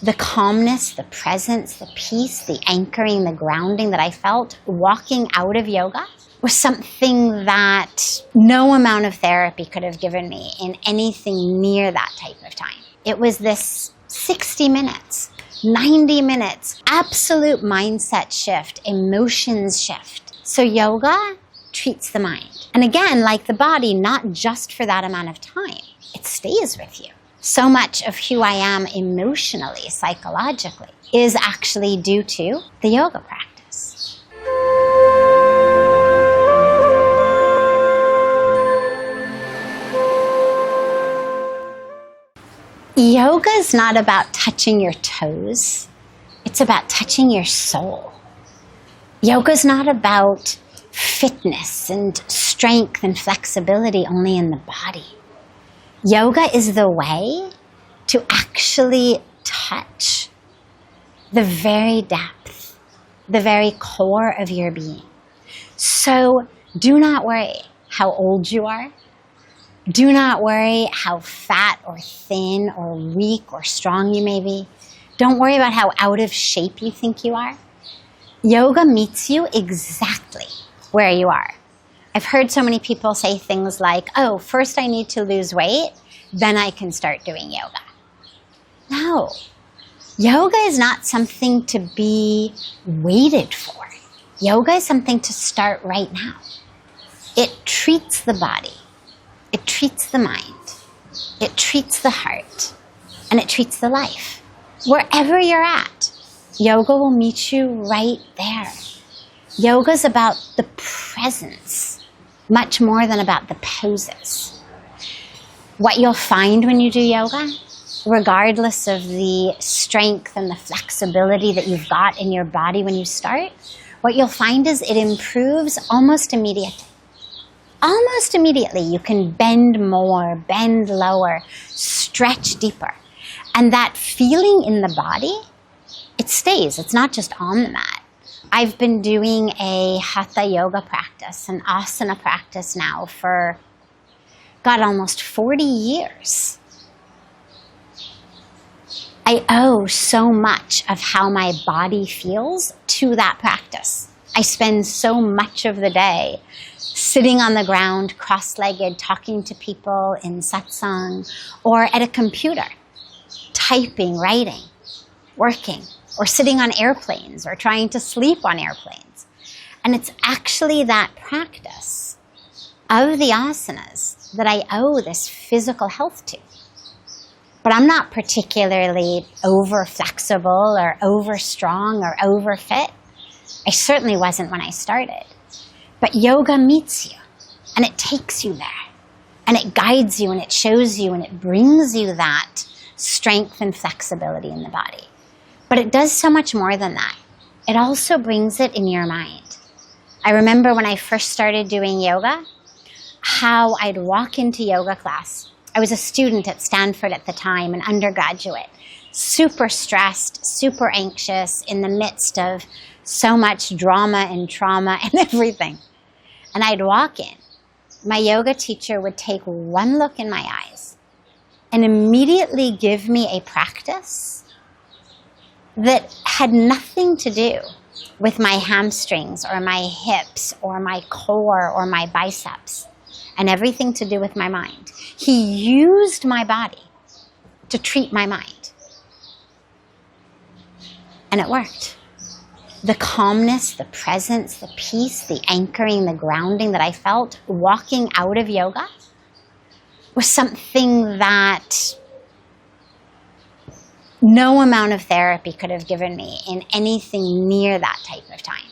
The calmness, the presence, the peace, the anchoring, the grounding that I felt walking out of yoga was something that no amount of therapy could have given me in anything near that type of time. It was this 60 minutes, 90 minutes, absolute mindset shift, emotions shift. So yoga treats the mind. And again, like the body, not just for that amount of time. It stays with you. So much of who I am emotionally, psychologically, is actually due to the yoga practice. Yoga is not about touching your toes. It's about touching your soul. Yoga is not about fitness and strength and flexibility only in the body. Yoga is the way to actually touch the very depth, the very core of your being. So do not worry how old you are. Do not worry how fat or thin or weak or strong you may be. Don't worry about how out of shape you think you are. Yoga meets you exactly where you are. I've heard so many people say things like, oh, first I need to lose weight, then I can start doing yoga. No. Yoga is not something to be waited for. Yoga is something to start right now. It treats the body. It treats the mind, it treats the heart, and it treats the life. Wherever you're at, yoga will meet you right there. Yoga is about the presence, much more than about the poses. What you'll find when you do yoga, regardless of the strength and the flexibility that you've got in your body when you start, what you'll find is it improves almost immediately. Almost immediately, you can bend more, bend lower, stretch deeper. And that feeling in the body, it stays. It's not just on the mat. I've been doing a hatha yoga practice, an asana practice now for, God, almost 40 years. I owe so much of how my body feels to that practice. I spend so much of the day sitting on the ground, cross-legged, talking to people in satsang, or at a computer, typing, writing, working, or sitting on airplanes, or trying to sleep on airplanes. And it's actually that practice of the asanas that I owe this physical health to. But I'm not particularly over-flexible, or over-strong, or over-fit. I certainly wasn't when I started. But yoga meets you, and it takes you there, and it guides you, and it shows you, and it brings you that strength and flexibility in the body. But it does so much more than that. It also brings it in your mind. I remember when I first started doing yoga, how I'd walk into yoga class. I was a student at Stanford at the time, an undergraduate, super stressed, super anxious, in the midst of so much drama and trauma and everything. And I'd walk in. My yoga teacher would take one look in my eyes and immediately give me a practice that had nothing to do with my hamstrings or my hips or my core or my biceps, and everything to do with my mind. He used my body to treat my mind. And it worked. The calmness, the presence, the peace, the anchoring, the grounding that I felt walking out of yoga was something that no amount of therapy could have given me in anything near that type of time.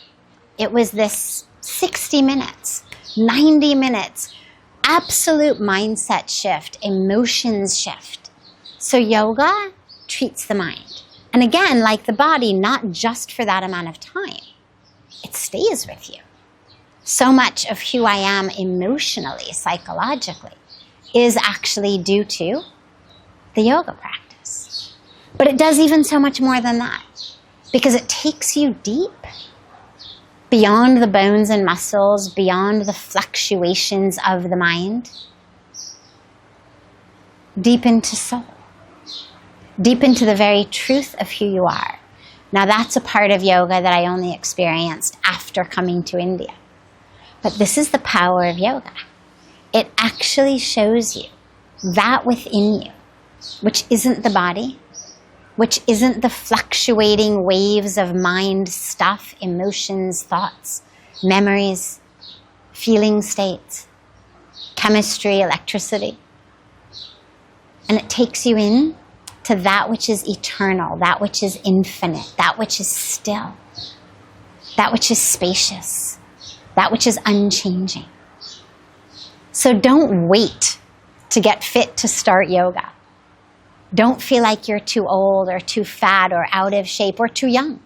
It was this 60 minutes, 90 minutes, absolute mindset shift, emotions shift. So yoga treats the mind. And again, like the body, not just for that amount of time. It stays with you. So much of who I am emotionally, psychologically, is actually due to the yoga practice. But it does even so much more than that, because it takes you deep, beyond the bones and muscles, beyond the fluctuations of the mind, deep into soul. deep into the very truth of who you are. Now that's a part of yoga that I only experienced after coming to India. But this is the power of yoga. It actually shows you that within you, which isn't the body, which isn't the fluctuating waves of mind stuff, emotions, thoughts, memories, feeling states, chemistry, electricity. And it takes you in to that which is eternal, that which is infinite, that which is still, that which is spacious, that which is unchanging. So don't wait to get fit to start yoga. Don't feel like you're too old or too fat or out of shape or too young.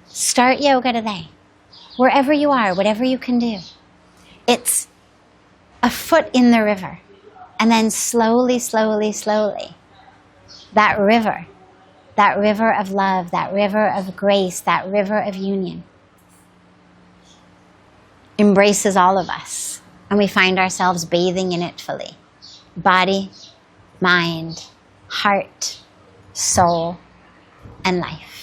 Start yoga today, wherever you are, whatever you can do. It's a foot in the river, and then slowly, slowly, slowly, that river of love, that river of grace, that river of union embraces all of us, and we find ourselves bathing in it fully. Body, mind, heart, soul, and life.